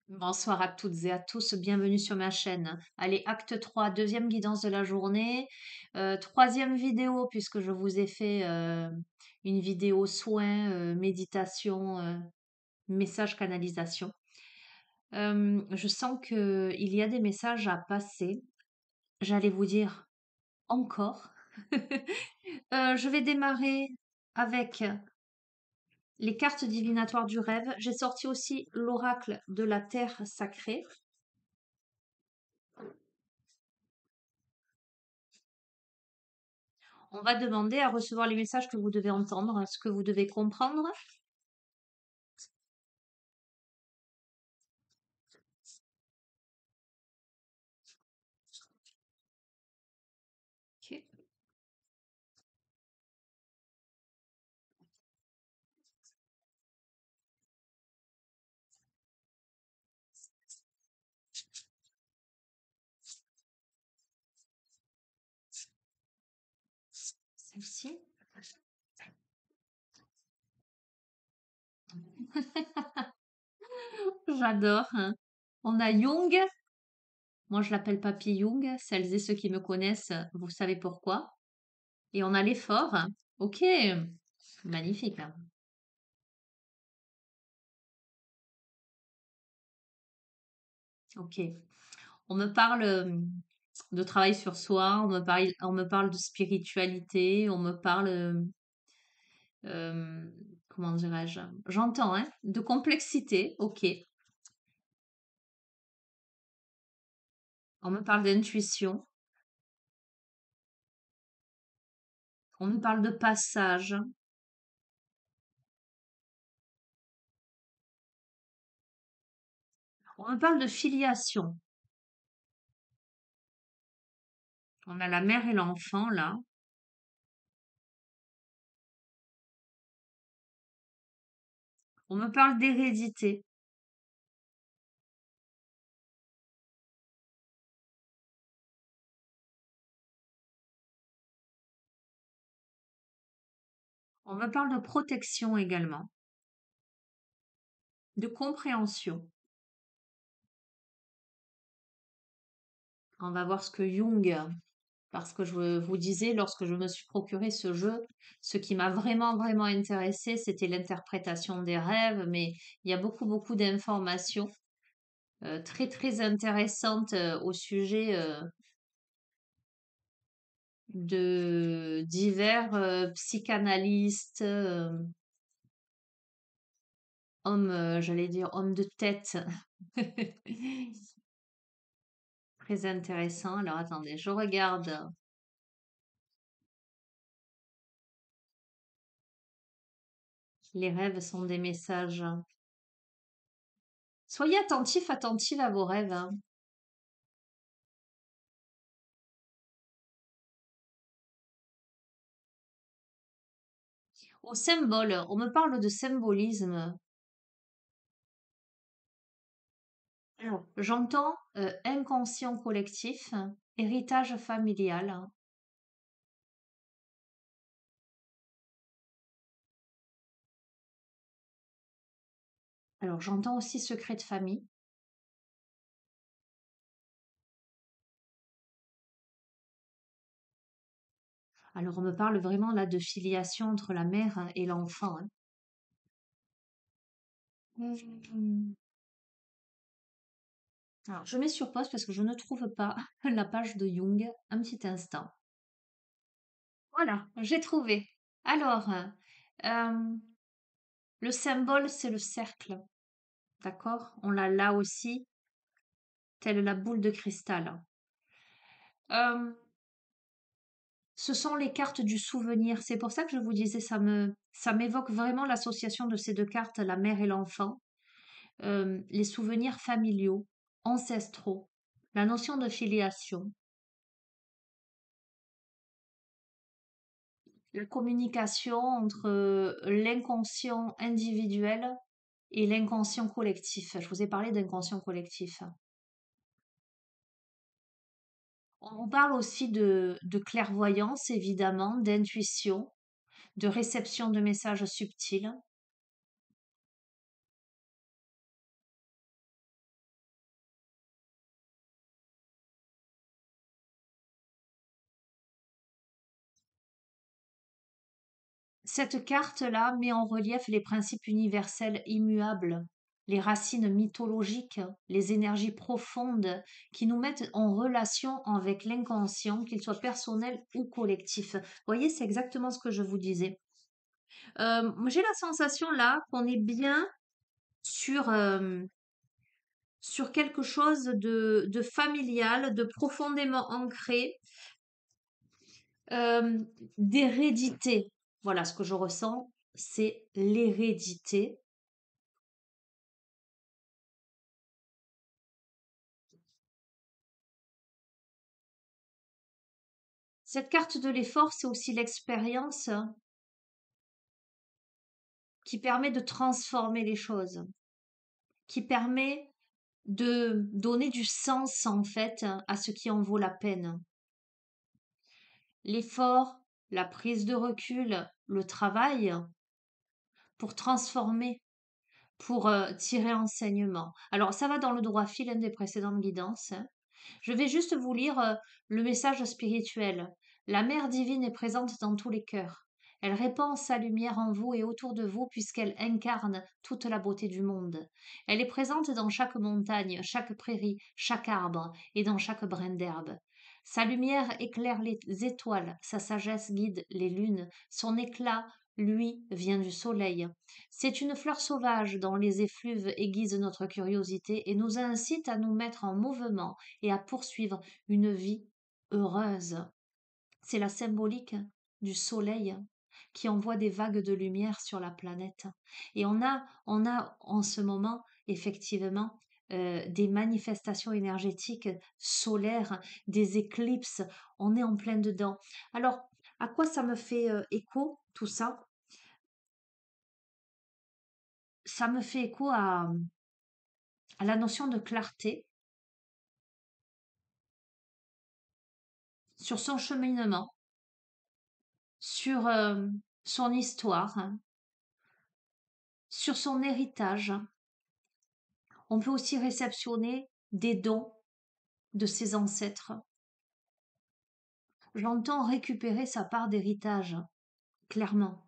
Bonsoir à toutes et à tous, bienvenue sur ma chaîne. Allez, acte 3, deuxième guidance de la journée. Troisième vidéo, puisque je vous ai fait une vidéo soin, méditation, message canalisation. Je sens qu'il y a des messages à passer. J'allais vous dire encore. Je vais démarrer avec les cartes divinatoires du rêve. J'ai sorti aussi l'oracle de la terre sacrée. On va demander à recevoir les messages que vous devez entendre, ce que vous devez comprendre. Ok. Celle-ci. J'adore, hein. On a Jung. Moi, je l'appelle Papy Jung. Celles et ceux qui me connaissent, vous savez pourquoi. Et on a l'effort. Ok. Magnifique, hein. Ok. On me parle de travail sur soi. On me parle de spiritualité. On me parle, euh, comment dirais-je? J'entends, hein, de complexité. Ok. On me parle d'intuition. On me parle de passage. On me parle de filiation. On a la mère et l'enfant là. On me parle d'hérédité. On me parle de protection également, de compréhension. On va voir ce que Jung, parce que je vous disais, lorsque je me suis procuré ce jeu, ce qui m'a vraiment, vraiment intéressé, c'était l'interprétation des rêves, mais il y a beaucoup, beaucoup d'informations très, très intéressantes au sujet de divers psychanalystes, hommes, j'allais dire hommes de tête. Très intéressant. Alors attendez, je regarde. Les rêves sont des messages. Soyez attentifs, attentive à vos rêves, hein. Au symbole, on me parle de symbolisme. Alors, j'entends inconscient collectif, héritage familial. Alors, j'entends aussi secret de famille. Alors, on me parle vraiment là de filiation entre la mère et l'enfant, hein. Hmm. Alors, je mets sur pause parce que je ne trouve pas la page de Jung. Un petit instant. Voilà, j'ai trouvé. Alors, le symbole, c'est le cercle. D'accord? On l'a là aussi, telle la boule de cristal. Euh, Ce sont les cartes du souvenir. C'est pour ça que je vous disais, ça m'évoque vraiment l'association de ces deux cartes, la mère et l'enfant. Les souvenirs familiaux, ancestraux, la notion de filiation, la communication entre l'inconscient individuel et l'inconscient collectif. Je vous ai parlé d'inconscient collectif. On parle aussi de clairvoyance, évidemment, d'intuition, de réception de messages subtils. Cette carte-là met en relief les principes universels immuables, les racines mythologiques, les énergies profondes qui nous mettent en relation avec l'inconscient, qu'il soit personnel ou collectif. Vous voyez, c'est exactement ce que je vous disais. J'ai la sensation là qu'on est bien sur, sur quelque chose de familial, de profondément ancré, euh, d'hérédité. Voilà ce que je ressens, c'est l'hérédité. Cette carte de l'effort, c'est aussi l'expérience qui permet de transformer les choses, qui permet de donner du sens en fait à ce qui en vaut la peine. L'effort, la prise de recul, le travail pour transformer, pour tirer enseignement. Alors ça va dans le droit fil des précédentes guidances, hein. Je vais juste vous lire le message spirituel. La Mère divine est présente dans tous les cœurs. Elle répand sa lumière en vous et autour de vous puisqu'elle incarne toute la beauté du monde. Elle est présente dans chaque montagne, chaque prairie, chaque arbre et dans chaque brin d'herbe. Sa lumière éclaire les étoiles, sa sagesse guide les lunes, son éclat, lui, vient du soleil. C'est une fleur sauvage dont les effluves aiguisent notre curiosité et nous incite à nous mettre en mouvement et à poursuivre une vie heureuse. C'est la symbolique du soleil qui envoie des vagues de lumière sur la planète. Et on a en ce moment, effectivement, des manifestations énergétiques solaires, des éclipses. On est en plein dedans. Alors, à quoi ça me fait écho, tout ça? Ça me fait écho à la notion de clarté sur son cheminement, sur son histoire, hein, sur son héritage. On peut aussi réceptionner des dons de ses ancêtres. J'entends récupérer sa part d'héritage, clairement.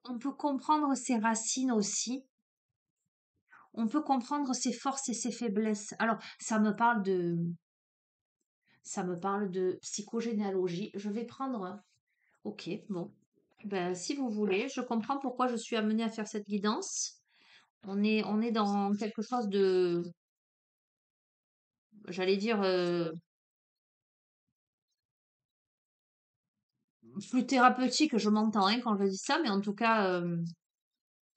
On peut comprendre ses racines aussi. On peut comprendre ses forces et ses faiblesses. Alors, ça me parle de psychogénéalogie. Je vais prendre. Ok, bon. Ben, si vous voulez, je comprends pourquoi je suis amenée à faire cette guidance. On est dans quelque chose de, j'allais dire, plus thérapeutique, je m'entends hein, quand je dis ça, mais en tout cas,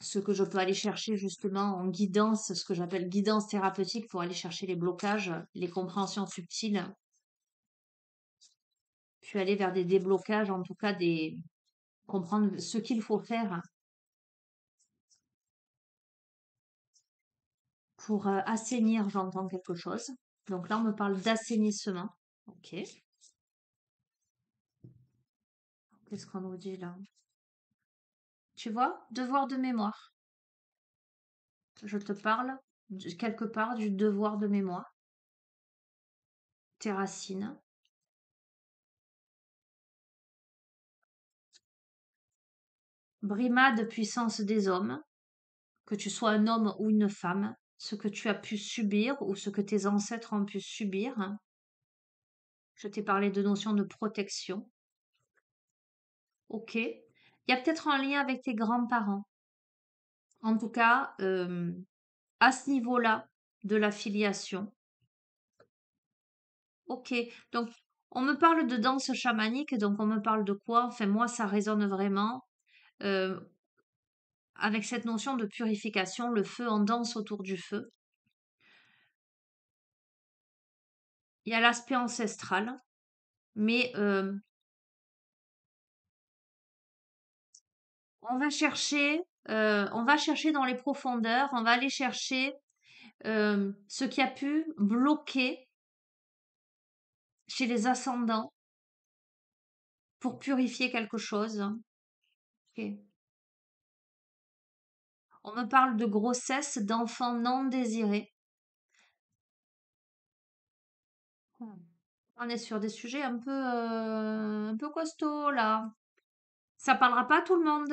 ce que je peux aller chercher justement en guidance, ce que j'appelle guidance thérapeutique pour aller chercher les blocages, les compréhensions subtiles, puis aller vers des déblocages, en tout cas comprendre ce qu'il faut faire pour assainir, j'entends quelque chose. Donc là, on me parle d'assainissement. Ok. Qu'est-ce qu'on nous dit là? Tu vois, devoir de mémoire. Je te parle quelque part du devoir de mémoire, tes racines. Brimade, puissance des hommes, que tu sois un homme ou une femme, ce que tu as pu subir ou ce que tes ancêtres ont pu subir. Je t'ai parlé de notion de protection. Ok. Il y a peut-être un lien avec tes grands-parents. En tout cas, à ce niveau-là de la filiation. Ok. Donc, on me parle de danse chamanique, donc on me parle de quoi? Enfin, moi, ça résonne vraiment. euh, avec cette notion de purification, le feu en danse autour du feu. Il y a l'aspect ancestral, mais on va chercher dans les profondeurs, on va aller chercher ce qui a pu bloquer chez les ascendants pour purifier quelque chose. Ok. On me parle de grossesse d'enfants non désirés. Hmm. On est sur des sujets un peu costauds là. Ça parlera pas à tout le monde.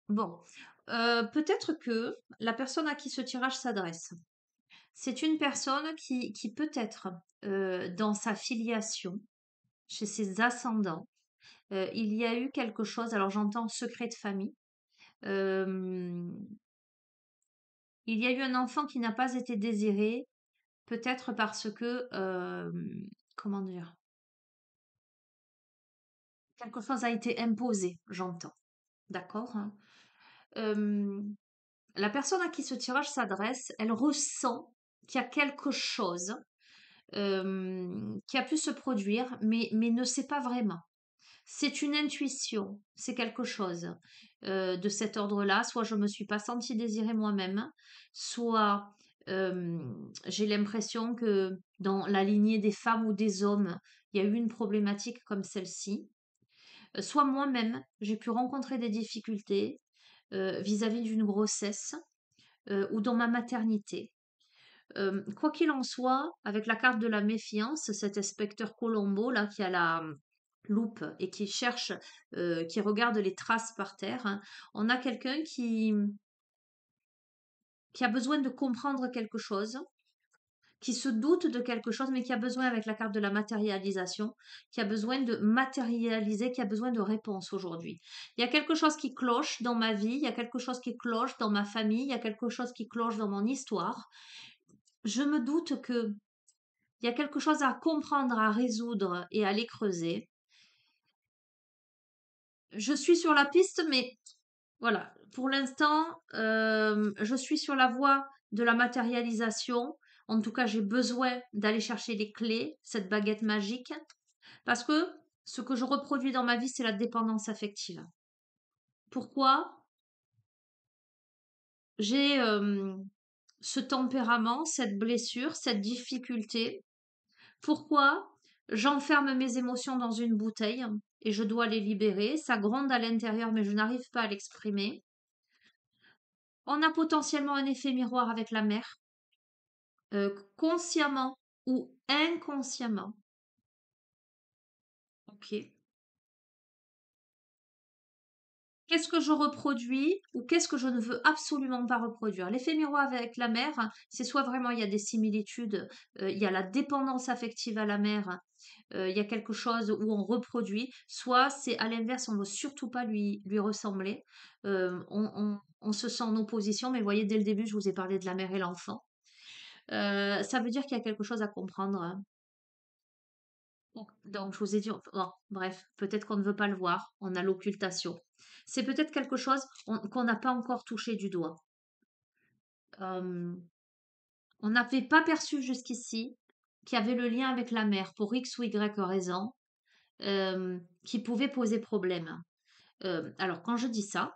Bon, peut-être que la personne à qui ce tirage s'adresse, c'est une personne qui peut-être dans sa filiation, chez ses ascendants, il y a eu quelque chose. Alors j'entends secret de famille. euh, il y a eu un enfant qui n'a pas été désiré, peut-être parce que comment dire, quelque chose a été imposé. J'entends, d'accord, hein. Euh, la personne à qui ce tirage s'adresse, elle ressent qu'il y a quelque chose qui a pu se produire, mais ne sait pas vraiment. C'est une intuition, c'est quelque chose de cet ordre-là. Soit je me suis pas sentie désirée moi-même, soit j'ai l'impression que dans la lignée des femmes ou des hommes, il y a eu une problématique comme celle-ci. Soit moi-même, j'ai pu rencontrer des difficultés vis-à-vis d'une grossesse ou dans ma maternité. Quoi qu'il en soit, avec la carte de la méfiance, cet inspecteur Colombo là qui a la loupe et qui cherche, qui regarde les traces par terre, hein, on a quelqu'un qui a besoin de comprendre quelque chose, qui se doute de quelque chose, mais qui a besoin, avec la carte de la matérialisation, qui a besoin de matérialiser, qui a besoin de réponses aujourd'hui. Il y a quelque chose qui cloche dans ma vie, il y a quelque chose qui cloche dans ma famille, il y a quelque chose qui cloche dans mon histoire. Je me doute que il y a quelque chose à comprendre, à résoudre et à aller creuser. Je suis sur la piste, mais voilà, pour l'instant, je suis sur la voie de la matérialisation. En tout cas, j'ai besoin d'aller chercher les clés, cette baguette magique, parce que ce que je reproduis dans ma vie, c'est la dépendance affective. Pourquoi j'ai ce tempérament, cette blessure, cette difficulté? Pourquoi j'enferme mes émotions dans une bouteille et je dois les libérer? Ça gronde à l'intérieur, mais je n'arrive pas à l'exprimer. On a potentiellement un effet miroir avec la mère, consciemment ou inconsciemment. Ok. Qu'est-ce que je reproduis ou qu'est-ce que je ne veux absolument pas reproduire? L'effet miroir avec la mère, c'est soit vraiment il y a des similitudes, il y a la dépendance affective à la mère, il y a quelque chose où on reproduit, soit c'est à l'inverse, on ne veut surtout pas lui ressembler, on se sent en opposition, mais vous voyez, dès le début, je vous ai parlé de la mère et l'enfant. Ça veut dire qu'il y a quelque chose à comprendre, hein. Donc, je vous ai dit, bon, bref, peut-être qu'on ne veut pas le voir, on a l'occultation. C'est peut-être quelque chose qu'on n'a pas encore touché du doigt. Euh, on n'avait pas perçu jusqu'ici qu'il y avait le lien avec la mère pour X ou Y raison qui pouvait poser problème. Alors, quand je dis ça,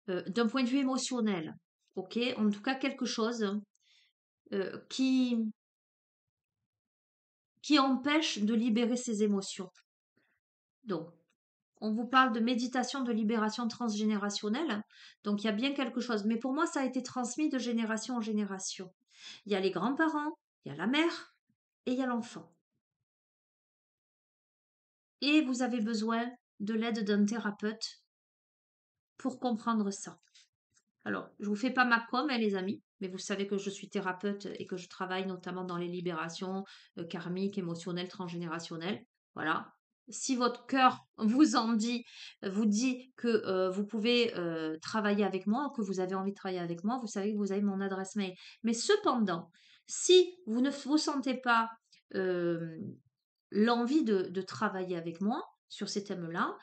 d'un point de vue émotionnel, ok, en tout cas quelque chose qui empêche de libérer ses émotions. Donc, on vous parle de méditation de libération transgénérationnelle, donc il y a bien quelque chose. Mais pour moi, ça a été transmis de génération en génération. Il y a les grands-parents, il y a la mère et il y a l'enfant. Et vous avez besoin de l'aide d'un thérapeute pour comprendre ça. Alors, je vous fais pas ma com, hein, les amis, mais vous savez que je suis thérapeute et que je travaille notamment dans les libérations karmiques, émotionnelles, transgénérationnelles. Voilà. Si votre cœur vous dit que vous pouvez travailler avec moi, que vous avez envie de travailler avec moi, vous savez que vous avez mon adresse mail. Mais cependant, si vous ne vous sentez pas euh, l'envie de travailler avec moi sur ces thèmes-là,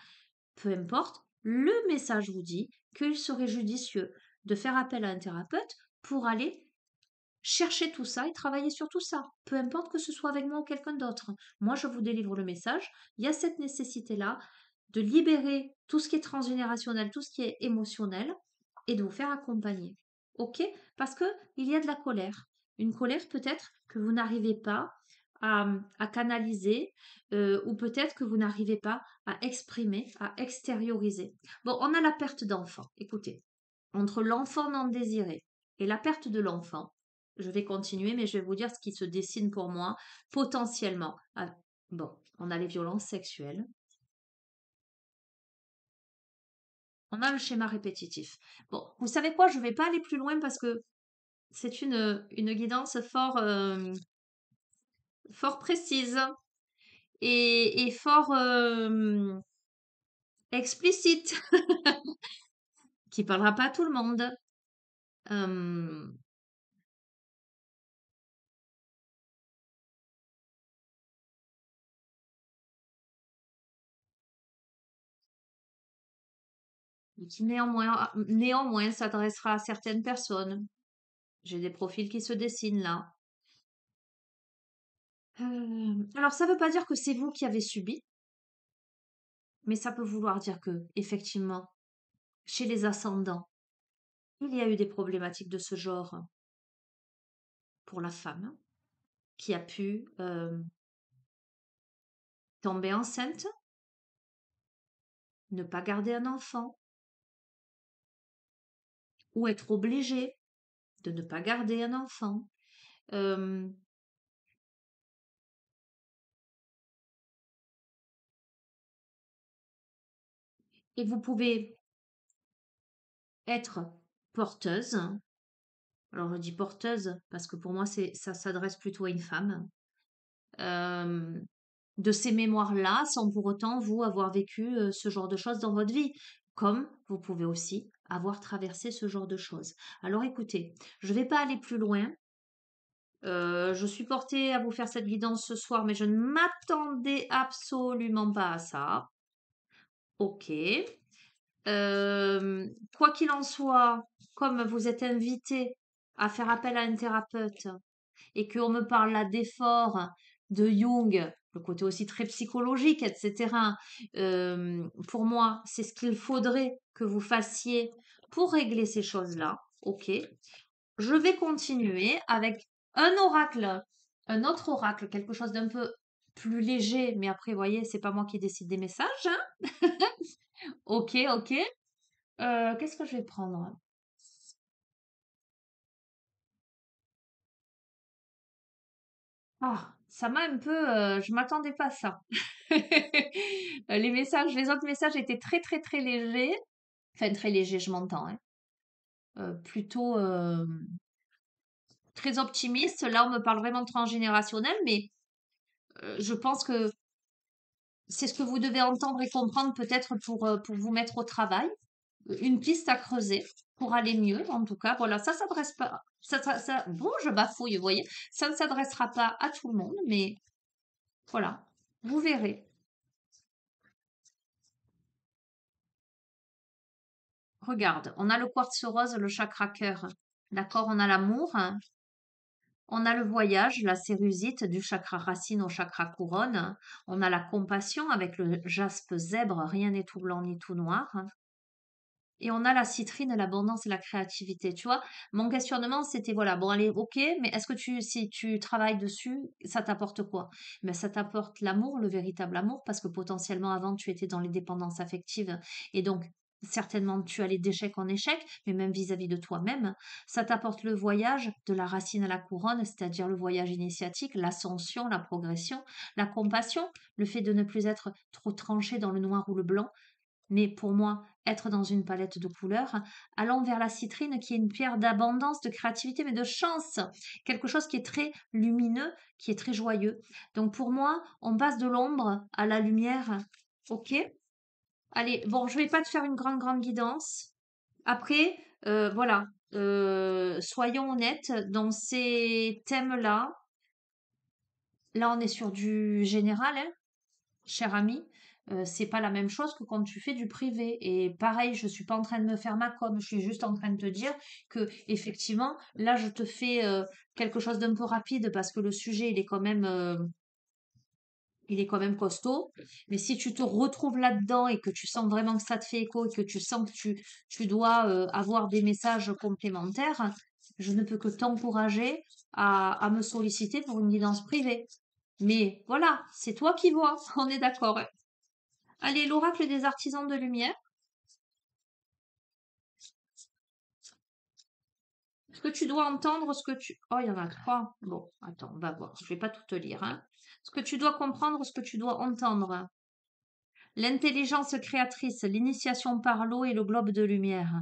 peu importe, le message vous dit qu'il serait judicieux de faire appel à un thérapeute pour aller chercher tout ça et travailler sur tout ça. Peu importe que ce soit avec moi ou quelqu'un d'autre. Moi, je vous délivre le message. Il y a cette nécessité-là de libérer tout ce qui est transgénérationnel, tout ce qui est émotionnel et de vous faire accompagner. OK? Parce que il y a de la colère. Une colère peut-être que vous n'arrivez pas à canaliser ou peut-être que vous n'arrivez pas à exprimer, à extérioriser. Bon, on a la perte d'enfant. Écoutez, entre l'enfant non désiré et la perte de l'enfant, Je vais continuer, mais je vais vous dire ce qui se dessine pour moi potentiellement. Ah, bon, on a les violences sexuelles, on a le schéma répétitif. Bon, vous savez quoi, je ne vais pas aller plus loin parce que c'est une guidance fort précise et fort explicite, qui parlera pas à tout le monde. Euh, et qui néanmoins s'adressera à certaines personnes. J'ai des profils qui se dessinent là. Alors, ça ne veut pas dire que c'est vous qui avez subi, mais ça peut vouloir dire que, effectivement, chez les ascendants, il y a eu des problématiques de ce genre pour la femme qui a pu tomber enceinte, ne pas garder un enfant, ou être obligée de ne pas garder un enfant. Euh, et vous pouvez être porteuse. Alors, je dis porteuse parce que pour moi, ça s'adresse plutôt à une femme. euh, de ces mémoires-là sans pour autant vous avoir vécu ce genre de choses dans votre vie, comme vous pouvez aussi avoir traversé ce genre de choses. Alors écoutez, je ne vais pas aller plus loin. Je suis portée à vous faire cette guidance ce soir, mais je ne m'attendais absolument pas à ça. Ok. Quoi qu'il en soit, comme vous êtes invité à faire appel à un thérapeute, et qu'on me parle là d'efforts de Jung, le côté aussi très psychologique, etc. Pour moi, c'est ce qu'il faudrait que vous fassiez pour régler ces choses-là. Ok. Je vais continuer avec un oracle, un autre oracle, quelque chose d'un peu plus léger, mais après, vous voyez, c'est pas moi qui décide des messages, hein. Ok, ok. Qu'est-ce que je vais prendre? Ah, ça m'a un peu, je m'attendais pas à ça. Les autres messages étaient très très très légers. Enfin, très légers, je m'entends, hein. Plutôt très optimistes. Là, on me parle vraiment de transgénérationnel, mais je pense que c'est ce que vous devez entendre et comprendre peut-être pour vous mettre au travail. Une piste à creuser pour aller mieux, en tout cas. Voilà, ça s'adresse pas. Bon, je bafouille, vous voyez. Ça ne s'adressera pas à tout le monde, mais voilà, vous verrez. Regarde, on a le quartz rose, le chakra cœur. D'accord, on a l'amour, hein. On a le voyage, la cérusite du chakra racine au chakra couronne. On a la compassion avec le jaspe zèbre, rien n'est tout blanc ni tout noir. Et on a la citrine, l'abondance et la créativité. Tu vois, mon questionnement, c'était voilà, bon, allez, ok, mais est-ce que si tu travailles dessus, ça t'apporte quoi? Mais ça t'apporte l'amour, le véritable amour, parce que potentiellement avant, tu étais dans les dépendances affectives et donc certainement tu allais d'échec en échec, mais même vis-à-vis de toi-même. Ça t'apporte le voyage de la racine à la couronne, c'est-à-dire le voyage initiatique, l'ascension, la progression, la compassion, le fait de ne plus être trop tranché dans le noir ou le blanc mais pour moi, être dans une palette de couleurs, allant vers la citrine qui est une pierre d'abondance, de créativité, mais de chance, quelque chose qui est très lumineux, qui est très joyeux. Donc pour moi, on passe de l'ombre à la lumière. Ok. Allez, bon, je vais pas te faire une grande, grande guidance. Après, voilà, soyons honnêtes, dans ces thèmes-là, là on est sur du général, hein, cher ami, c'est pas la même chose que quand tu fais du privé. Et pareil, je suis pas en train de me faire ma com, je suis juste en train de te dire que effectivement, là, je te fais quelque chose d'un peu rapide parce que le sujet, il est quand même costaud. Mais si tu te retrouves là-dedans et que tu sens vraiment que ça te fait écho et que tu sens que tu dois avoir des messages complémentaires, je ne peux que t'encourager à me solliciter pour une guidance privée. Mais voilà, c'est toi qui vois, on est d'accord, hein. Allez, l'oracle des artisans de lumière. que tu dois entendre, ce que tu... Oh, il y en a trois. Bon, attends, on va voir. Je vais pas tout te lire, hein. Ce que tu dois comprendre, ce que tu dois entendre. L'intelligence créatrice, l'initiation par l'eau et le globe de lumière.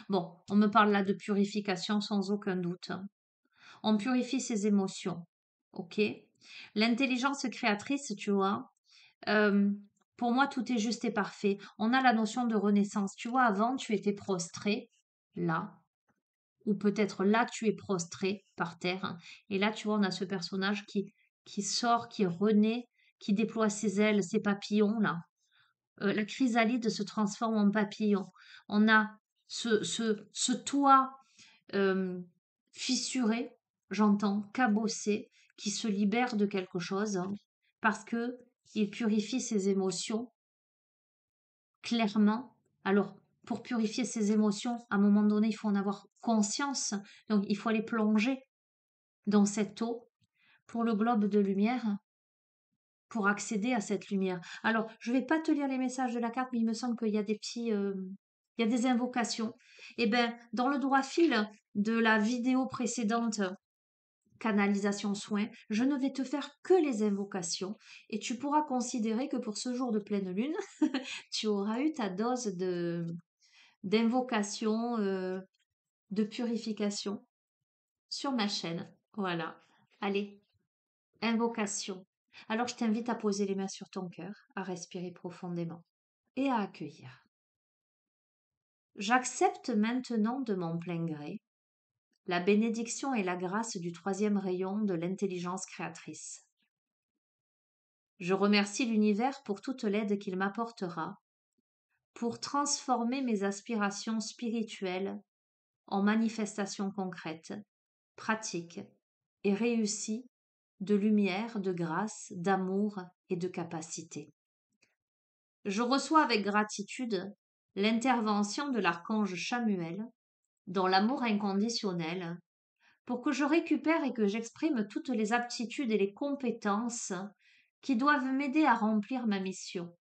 Bon, on me parle là de purification sans aucun doute. On purifie ses émotions. Ok? L'intelligence créatrice, tu vois, euh, pour moi, tout est juste et parfait. On a la notion de renaissance. Tu vois, avant, tu étais prostré, là, ou peut-être là, tu es prostré par terre. Et là, tu vois, on a ce personnage qui sort, qui renaît, qui déploie ses ailes, ses papillons, là. La chrysalide se transforme en papillon. On a ce toit euh, fissuré, j'entends, cabossé, qui se libère de quelque chose parce que il purifie ses émotions clairement. Alors, pour purifier ses émotions, à un moment donné, il faut en avoir conscience. Donc, il faut aller plonger dans cette eau pour le globe de lumière, pour accéder à cette lumière. Alors, je ne vais pas te lire les messages de la carte, mais il me semble qu'il y a des petits... il y a des invocations. Eh bien, dans le droit fil de la vidéo précédente, canalisation soin, je ne vais te faire que les invocations et tu pourras considérer que pour ce jour de pleine lune, tu auras eu ta dose de d'invocation, de purification sur ma chaîne. Voilà. Allez, invocation. Alors je t'invite à poser les mains sur ton cœur, à respirer profondément et à accueillir. J'accepte maintenant de mon plein gré la bénédiction et la grâce du troisième rayon de l'intelligence créatrice. Je remercie l'univers pour toute l'aide qu'il m'apportera pour transformer mes aspirations spirituelles en manifestations concrètes, pratiques et réussies de lumière, de grâce, d'amour et de capacité. Je reçois avec gratitude l'intervention de l'archange Chamuel dans l'amour inconditionnel pour que je récupère et que j'exprime toutes les aptitudes et les compétences qui doivent m'aider à remplir ma mission.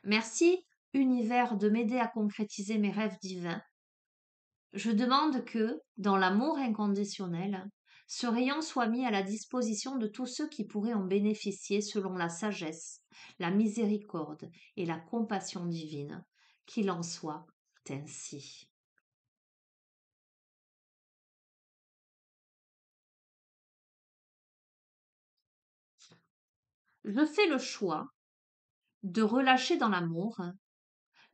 Merci, univers, de m'aider à concrétiser mes rêves divins. Je demande que, dans l'amour inconditionnel, ce rayon soit mis à la disposition de tous ceux qui pourraient en bénéficier selon la sagesse, la miséricorde et la compassion divine. Qu'il en soit ainsi. Je fais le choix de relâcher dans l'amour,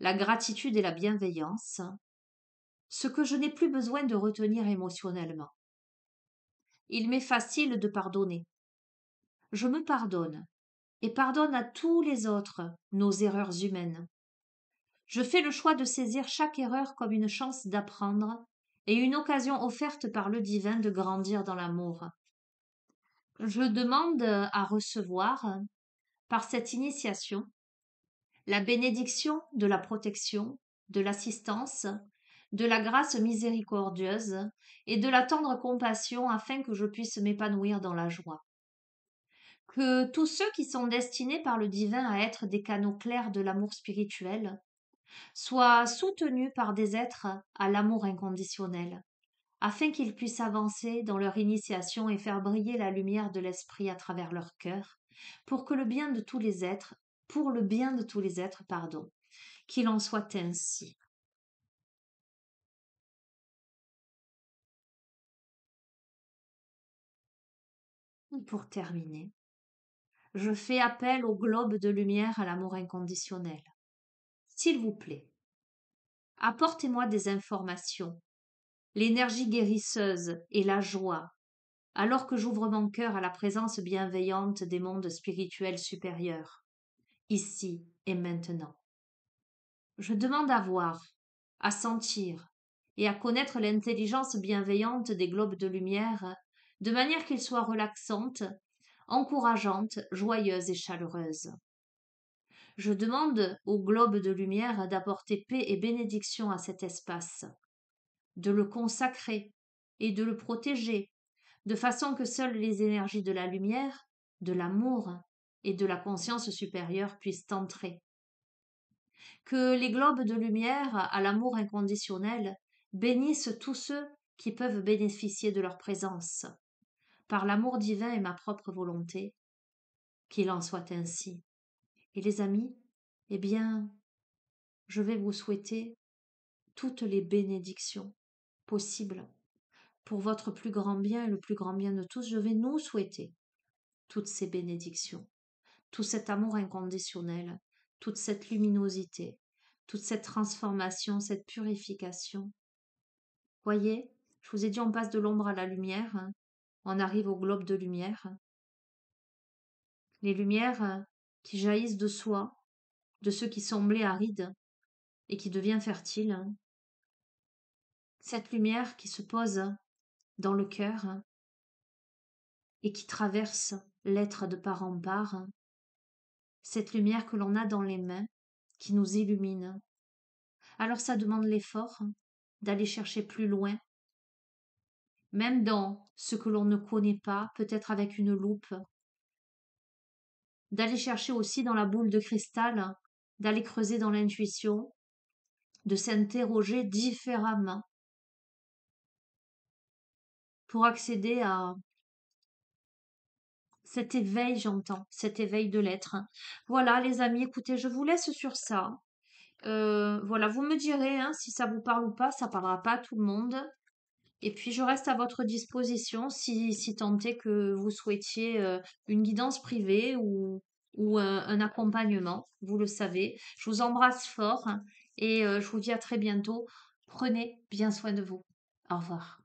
la gratitude et la bienveillance ce que je n'ai plus besoin de retenir émotionnellement. Il m'est facile de pardonner. Je me pardonne et pardonne à tous les autres nos erreurs humaines. Je fais le choix de saisir chaque erreur comme une chance d'apprendre et une occasion offerte par le divin de grandir dans l'amour. Je demande à recevoir, par cette initiation, la bénédiction de la protection, de l'assistance, de la grâce miséricordieuse et de la tendre compassion afin que je puisse m'épanouir dans la joie. Que tous ceux qui sont destinés par le divin à être des canaux clairs de l'amour spirituel soient soutenus par des êtres à l'amour inconditionnel, afin qu'ils puissent avancer dans leur initiation et faire briller la lumière de l'esprit à travers leur cœur, pour que le bien de tous les êtres, pour le bien de tous les êtres, pardon, qu'il en soit ainsi. Pour terminer, je fais appel au globe de lumière à l'amour inconditionnel. S'il vous plaît, apportez-moi des informations, l'énergie guérisseuse et la joie, alors que j'ouvre mon cœur à la présence bienveillante des mondes spirituels supérieurs, ici et maintenant. Je demande à voir, à sentir et à connaître l'intelligence bienveillante des globes de lumière, de manière qu'ils soient relaxantes, encourageantes, joyeuses et chaleureuses. Je demande au globe de lumière d'apporter paix et bénédiction à cet espace, de le consacrer et de le protéger, de façon que seules les énergies de la lumière, de l'amour et de la conscience supérieure puissent entrer. Que les globes de lumière à l'amour inconditionnel bénissent tous ceux qui peuvent bénéficier de leur présence. Par l'amour divin et ma propre volonté, qu'il en soit ainsi. Et les amis, eh bien, je vais vous souhaiter toutes les bénédictions possibles pour votre plus grand bien et le plus grand bien de tous. Je vais nous souhaiter toutes ces bénédictions, tout cet amour inconditionnel, toute cette luminosité, toute cette transformation, cette purification. Voyez, je vous ai dit, on passe de l'ombre à la lumière, hein. On arrive au globe de lumière. Les lumières qui jaillissent de soi, de ceux qui semblaient arides et qui deviennent fertiles. Cette lumière qui se pose dans le cœur et qui traverse l'être de part en part. Cette lumière que l'on a dans les mains qui nous illumine. Alors ça demande l'effort d'aller chercher plus loin, même dans ce que l'on ne connaît pas, peut-être avec une loupe, d'aller chercher aussi dans la boule de cristal, d'aller creuser dans l'intuition, de s'interroger différemment pour accéder à cet éveil, j'entends, cet éveil de l'être. Voilà, les amis, écoutez, je vous laisse sur ça. Voilà, vous me direz hein, si ça vous parle ou pas, ça parlera pas à tout le monde. Et puis, je reste à votre disposition si tant est que vous souhaitiez une guidance privée ou un accompagnement, vous le savez. Je vous embrasse fort hein, et je vous dis à très bientôt. Prenez bien soin de vous. Au revoir.